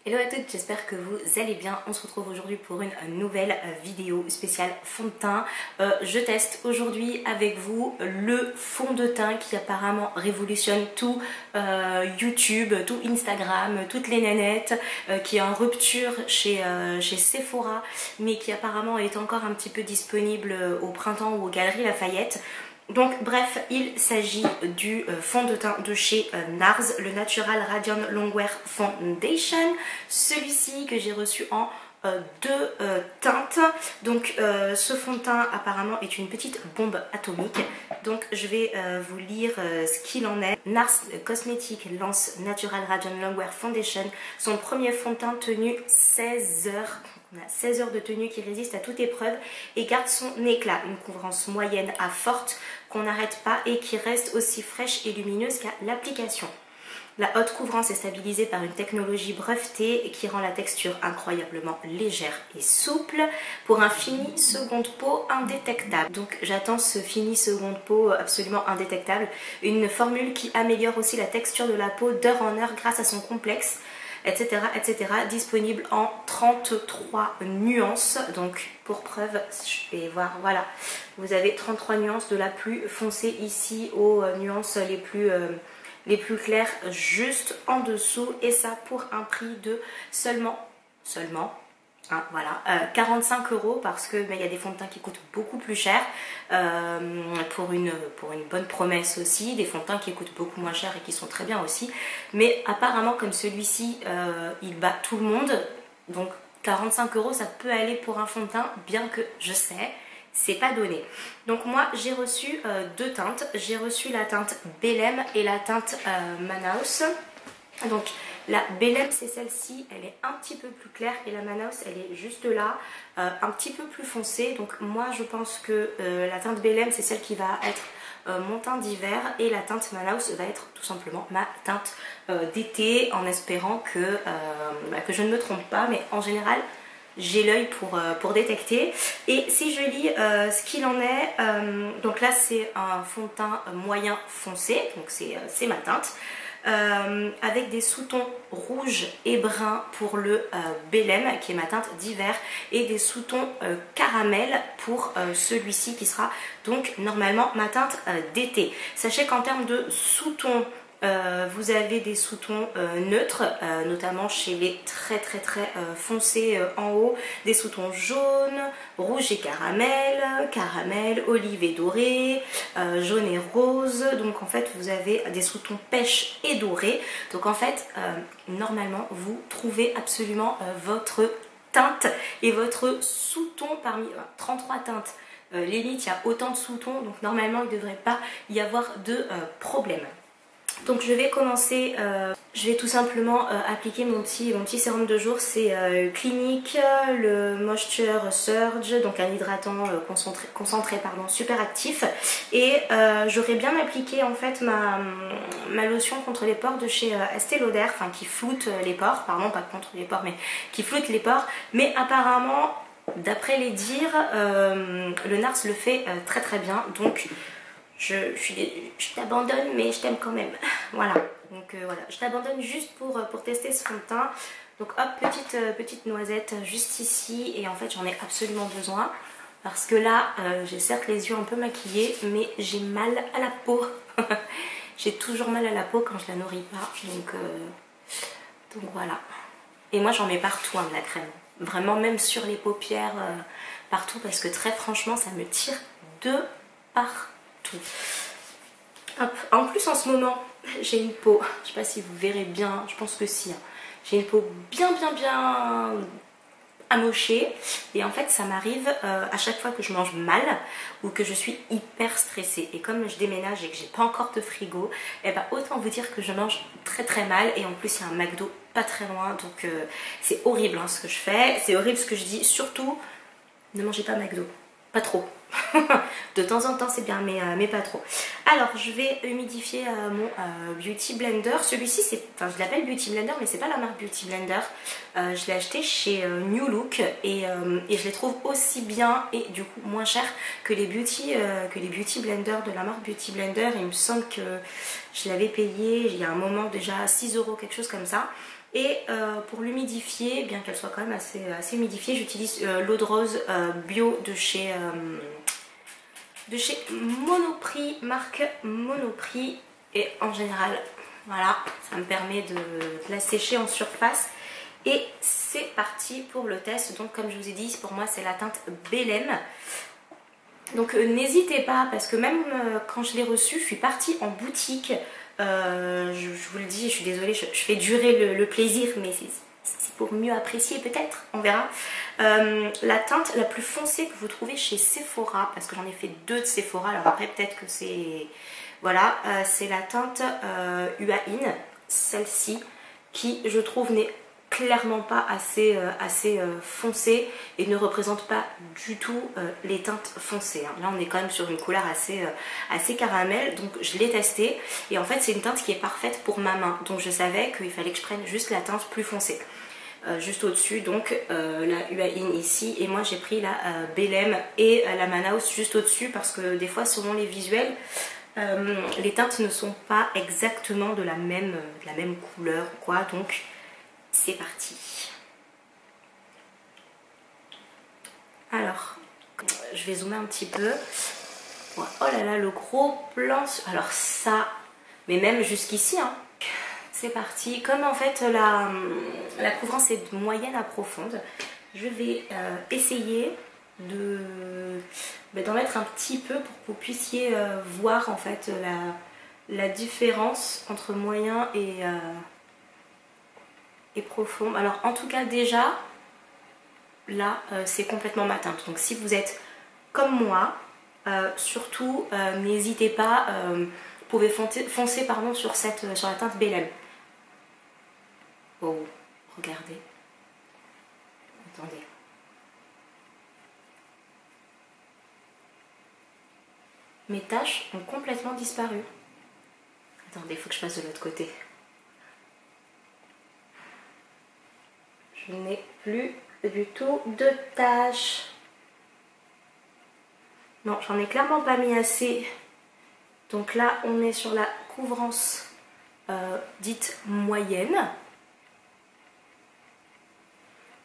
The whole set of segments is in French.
Hello à toutes, j'espère que vous allez bien. On se retrouve aujourd'hui pour une nouvelle vidéo spéciale fond de teint. Je teste aujourd'hui avec vous le fond de teint qui apparemment révolutionne tout YouTube, tout Instagram, toutes les nanettes, qui est en rupture chez Sephora, mais qui apparemment est encore un petit peu disponible au printemps ou aux Galeries Lafayette. Donc bref, il s'agit du fond de teint de chez NARS, le Natural Radiant Longwear Foundation. Celui-ci que j'ai reçu en deux teintes. Donc ce fond de teint apparemment est une petite bombe atomique. Donc je vais vous lire ce qu'il en est. NARS Cosmetics lance Natural Radiant Longwear Foundation, son premier fond de teint tenu 16 heures. On a 16 heures de tenue qui résiste à toute épreuve et garde son éclat. Une couvrance moyenne à forte qu'on n'arrête pas et qui reste aussi fraîche et lumineuse qu'à l'application. La haute couvrance est stabilisée par une technologie brevetée qui rend la texture incroyablement légère et souple pour un fini seconde peau indétectable. Donc j'attends ce fini seconde peau absolument indétectable. Une formule qui améliore aussi la texture de la peau d'heure en heure grâce à son complexe, etc., etc. Disponible en 33 nuances. Donc pour preuve, je vais voir, voilà, vous avez 33 nuances de la plus foncée ici aux nuances les plus claires juste en dessous, et ça pour un prix de seulement hein, voilà, 45 € parce que il y a des fonds de teint qui coûtent beaucoup plus cher pour une bonne promesse aussi, des fonds de teint qui coûtent beaucoup moins cher et qui sont très bien aussi, mais apparemment comme celui-ci il bat tout le monde, donc 45 € ça peut aller pour un fond de teint, bien que je sais c'est pas donné. Donc moi j'ai reçu deux teintes, j'ai reçu la teinte Belém et la teinte Manaus. Donc la Belém c'est celle-ci, elle est un petit peu plus claire, et la Manaus elle est juste là, un petit peu plus foncée. Donc moi je pense que la teinte Belém c'est celle qui va être mon teint d'hiver, et la teinte Manaus va être tout simplement ma teinte d'été, en espérant que je ne me trompe pas, mais en général j'ai l'œil pour détecter. Et si je lis ce qu'il en est, donc là c'est un fond de teint moyen foncé, donc c'est ma teinte, avec des sous-tons rouges et bruns pour le Belém qui est ma teinte d'hiver, et des sous-tons caramel pour celui-ci qui sera donc normalement ma teinte d'été. Sachez qu'en termes de sous-tons, vous avez des sous-tons neutres, notamment chez les très foncés en haut, des sous-tons jaunes, rouge et caramel, olive et doré, jaune et rose. Donc en fait vous avez des sous-tons pêche et doré. Donc en fait normalement vous trouvez absolument votre teinte et votre sous-ton parmi 33 teintes. Limite il y a autant de sous-tons, donc normalement il ne devrait pas y avoir de problème. Donc je vais commencer, je vais tout simplement appliquer mon petit sérum de jour. C'est Clinique, le Moisture Surge, donc un hydratant concentré pardon, super actif. Et j'aurais bien appliqué en fait ma lotion contre les pores de chez Estée Lauder, enfin qui floute les pores, pardon pas contre les pores mais qui floute les pores. Mais apparemment, d'après les dires, le NARS le fait très bien, donc je t'abandonne mais je t'aime quand même. Voilà, donc voilà, je t'abandonne juste pour tester ce fond de teint. Donc hop, petite noisette juste ici, et en fait j'en ai absolument besoin parce que là j'ai certes les yeux un peu maquillés, mais j'ai mal à la peau. J'ai toujours mal à la peau quand je la nourris pas, donc voilà. Et moi j'en mets partout hein, de la crème, vraiment même sur les paupières, partout, parce que très franchement ça me tire de partout. Hop. En plus en ce moment j'ai une peau, je sais pas si vous verrez bien, je pense que si hein. J'ai une peau bien amochée, et en fait ça m'arrive à chaque fois que je mange mal ou que je suis hyper stressée, et comme je déménage et que j'ai pas encore de frigo, et bah autant vous dire que je mange très mal, et en plus il y a un McDo pas très loin, donc c'est horrible hein, ce que je fais, c'est horrible ce que je dis, surtout ne mangez pas McDo, pas trop. De temps en temps c'est bien, mais pas trop. Alors je vais humidifier mon Beauty Blender. Celui-ci c'est, enfin je l'appelle Beauty Blender mais c'est pas la marque Beauty Blender. Je l'ai acheté chez New Look, et je les trouve aussi bien et du coup moins cher que les Beauty Blender de la marque Beauty Blender. Il me semble que je l'avais payé il y a un moment déjà 6 € quelque chose comme ça. Et pour l'humidifier, bien qu'elle soit quand même assez humidifiée, j'utilise l'eau de rose bio de chez Monoprix, marque Monoprix. Et en général, voilà, ça me permet de la sécher en surface. Et c'est parti pour le test. Donc comme je vous ai dit, pour moi c'est la teinte Belém. Donc n'hésitez pas, parce que même quand je l'ai reçue, je suis partie en boutique. Je vous le dis, je suis désolée, je fais durer le plaisir, mais c'est pour mieux apprécier peut-être, on verra. La teinte la plus foncée que vous trouvez chez Sephora, parce que j'en ai fait 2 de Sephora, alors après peut-être que c'est... Voilà, c'est la teinte Huaïn, celle-ci, qui je trouve n'est clairement pas assez foncée et ne représente pas du tout les teintes foncées. Là on est quand même sur une couleur assez caramel, donc je l'ai testée et en fait c'est une teinte qui est parfaite pour ma main, donc je savais qu'il fallait que je prenne juste la teinte plus foncée. Juste au-dessus donc la Huaïn ici, et moi j'ai pris la Belém et la Manaus juste au-dessus, parce que des fois selon les visuels les teintes ne sont pas exactement de la même couleur ou quoi, donc c'est parti. Alors, je vais zoomer un petit peu. Oh là là, le gros plan. Alors ça, mais même jusqu'ici, hein. C'est parti. Comme en fait la couvrance est de moyenne à profonde, je vais essayer d'en mettre un petit peu pour que vous puissiez voir en fait la différence entre moyen et profond. Alors en tout cas déjà là c'est complètement ma teinte, donc si vous êtes comme moi surtout n'hésitez pas, vous pouvez foncer pardon, sur la teinte Belém. Oh regardez, attendez, mes taches ont complètement disparu. Attendez, il faut que je passe de l'autre côté. Je n'ai plus du tout de taches. Non, j'en ai clairement pas mis assez. Donc là, on est sur la couvrance dite moyenne.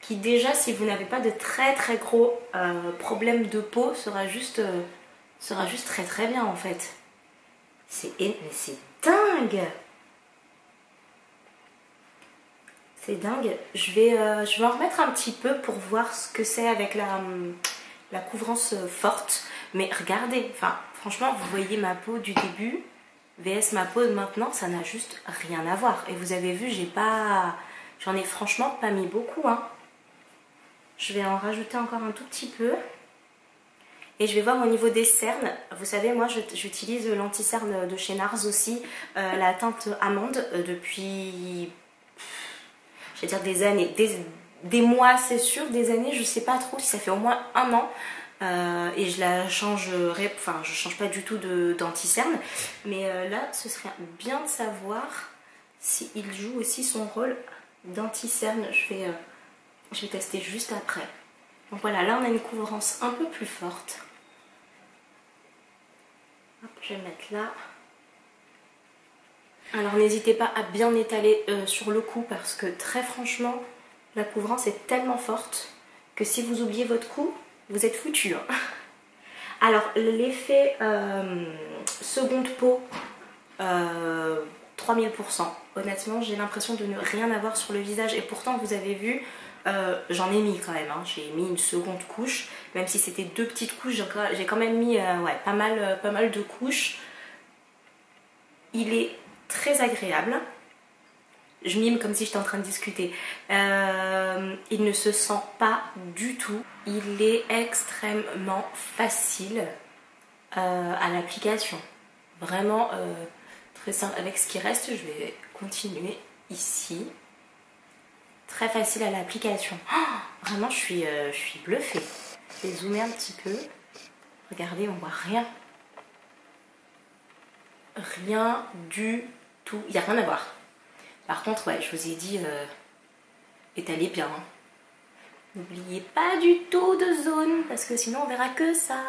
Qui déjà, si vous n'avez pas de très gros problèmes de peau, sera juste très bien en fait. C'est dingue! C'est dingue. Je vais en remettre un petit peu pour voir ce que c'est avec la couvrance forte. Mais regardez, enfin franchement, vous voyez ma peau du début, vs ma peau de maintenant, ça n'a juste rien à voir. Et vous avez vu, j'en ai franchement pas mis beaucoup, hein. Je vais en rajouter encore un tout petit peu. Et je vais voir au niveau des cernes. Vous savez, moi j'utilise l'anti-cerne de chez NARS aussi, la teinte amande depuis, je vais dire des années, des mois c'est sûr, des années, je sais pas trop, si ça fait au moins 1 an. Et je la changerai, enfin je change pas du tout d'anti-cerne. Mais là, ce serait bien de savoir s'il joue aussi son rôle d'anti-cerne. Je vais tester juste après. Donc voilà, là on a une couvrance un peu plus forte. Hop, je vais mettre là. Alors n'hésitez pas à bien étaler sur le cou, parce que très franchement, la couvrance est tellement forte que si vous oubliez votre cou, vous êtes foutu, hein. Alors l'effet seconde peau, 3000%. Honnêtement, j'ai l'impression de ne rien avoir sur le visage, et pourtant vous avez vu, j'en ai mis quand même, hein. J'ai mis une seconde couche, même si c'était 2 petites couches, j'ai quand même mis ouais, pas mal de couches. Il est très agréable. Je mime comme si j'étais en train de discuter. Il ne se sent pas du tout. Il est extrêmement facile à l'application. Vraiment très simple. Avec ce qui reste, je vais continuer ici. Très facile à l'application. Oh, vraiment, je suis bluffée. Je vais zoomer un petit peu. Regardez, on voit rien. Rien du tout. Il n'y a rien à voir. Par contre, ouais, je vous ai dit, étalez bien. Hein. N'oubliez pas du tout de zone, parce que sinon on verra que ça.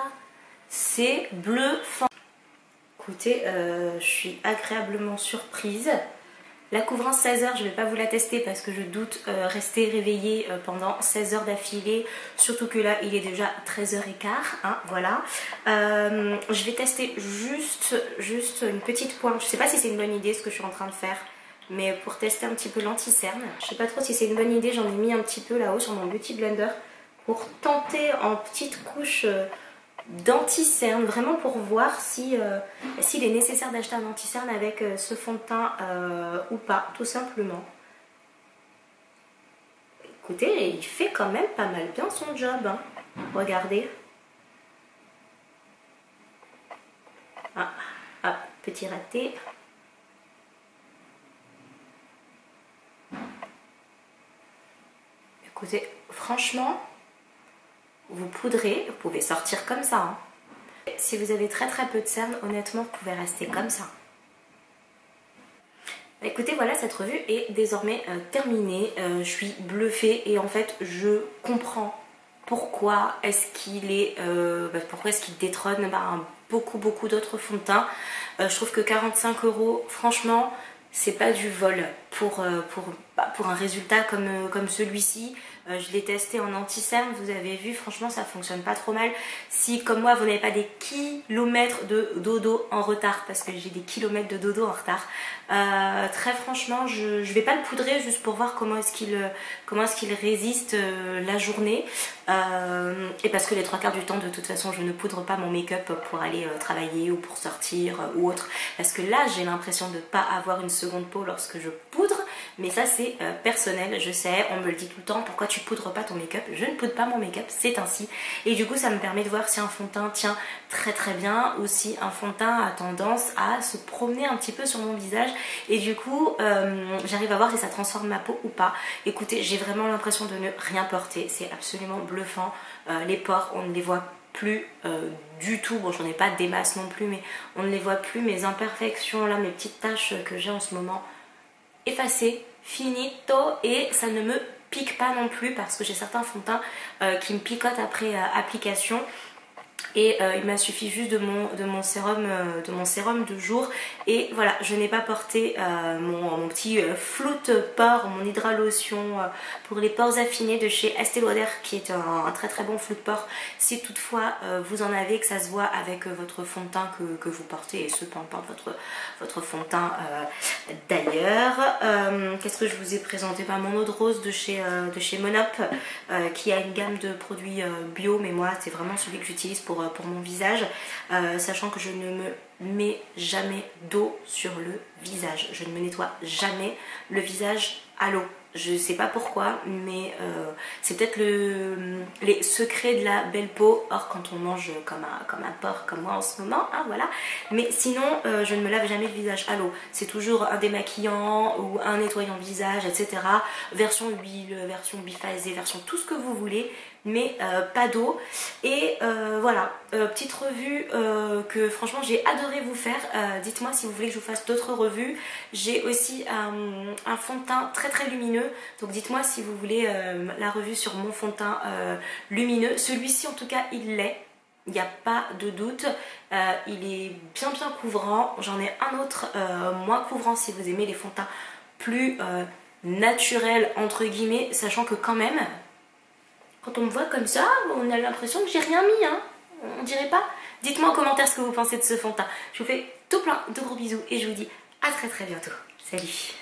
C'est bluffant. Écoutez, je suis agréablement surprise. La couvrance 16 heures, je ne vais pas vous la tester parce que je doute rester réveillée pendant 16 heures d'affilée. Surtout que là, il est déjà 13h15. Hein, voilà. Je vais tester juste une petite pointe. Je ne sais pas si c'est une bonne idée ce que je suis en train de faire. Mais pour tester un petit peu l'anti-cerne. Je ne sais pas trop si c'est une bonne idée. J'en ai mis un petit peu là-haut sur mon Beauty Blender. Pour tenter en petite couche d'anti-cerne, vraiment pour voir si s'il est nécessaire d'acheter un anti-cerne avec ce fond de teint ou pas, tout simplement. Écoutez, il fait quand même pas mal bien son job, hein. Regardez. Ah, petit raté. Écoutez, franchement, vous poudrez, vous pouvez sortir comme ça. Hein. Si vous avez très peu de cernes, honnêtement, vous pouvez rester comme ça. Écoutez, voilà, cette revue est désormais terminée. Je suis bluffée et en fait, je comprends pourquoi est-ce qu'il détrône beaucoup d'autres fonds de teint. Je trouve que 45 €, franchement, c'est pas du vol pour un résultat comme celui-ci. Je l'ai testé en anti-cerne, vous avez vu, franchement ça fonctionne pas trop mal. Si comme moi vous n'avez pas des kilomètres de dodo en retard, parce que j'ai des kilomètres de dodo en retard, très franchement je vais pas le poudrer juste pour voir comment est-ce qu'il résiste la journée. Et parce que les 3/4 du temps de toute façon je ne poudre pas mon make-up pour aller travailler ou pour sortir ou autre. Parce que là j'ai l'impression de ne pas avoir une seconde peau lorsque je poudre. Mais ça c'est personnel, je sais, on me le dit tout le temps, pourquoi tu poudres pas ton make-up? Je ne poudre pas mon make-up, c'est ainsi. Et du coup ça me permet de voir si un fond de teint tient très bien ou si un fond de teint a tendance à se promener un petit peu sur mon visage. Et du coup j'arrive à voir si ça transforme ma peau ou pas. Écoutez, j'ai vraiment l'impression de ne rien porter, c'est absolument bluffant. Les pores, on ne les voit plus du tout. Bon, j'en ai pas des masses non plus, mais on ne les voit plus. Mes imperfections, là, mes petites taches que j'ai en ce moment, effacées, finito, et ça ne me pique pas non plus parce que j'ai certains fonds de teint qui me picotent après application. Et il m'a suffi juste de mon sérum de jour. Et voilà, je n'ai pas porté mon petit float pore, mon hydralotion pour les pores affinés de chez Estée Lauder, qui est un très bon float pore. Si toutefois vous en avez, que ça se voit avec votre fond de teint que vous portez, et ce peu importe votre fond de teint d'ailleurs. Qu'est-ce que je vous ai présenté? Mon eau de rose de chez Monop, qui a une gamme de produits bio, mais moi c'est vraiment celui que j'utilise pour mon visage, sachant que je ne me mets jamais d'eau sur le visage. Je ne me nettoie jamais le visage à l'eau. Je sais pas pourquoi, mais c'est peut-être les secrets de la belle peau. Or, quand on mange comme un porc, comme moi en ce moment, hein, voilà. Mais sinon, je ne me lave jamais le visage à l'eau. C'est toujours un démaquillant ou un nettoyant visage, etc. Version huile, version biphasée, version tout ce que vous voulez, mais pas d'eau. Et voilà, petite revue que franchement j'ai adoré vous faire. Dites-moi si vous voulez que je vous fasse d'autres revues. J'ai aussi un fond de teint très lumineux, donc dites-moi si vous voulez la revue sur mon fond de teint lumineux. Celui-ci en tout cas il l'est, il n'y a pas de doute. Il est bien couvrant. J'en ai un autre moins couvrant si vous aimez les fonds de teint plus naturels entre guillemets, sachant que quand même quand on me voit comme ça, on a l'impression que j'ai rien mis, hein. On dirait pas? Dites-moi en commentaire ce que vous pensez de ce fond de teint. Je vous fais tout plein de gros bisous et je vous dis à très bientôt. Salut!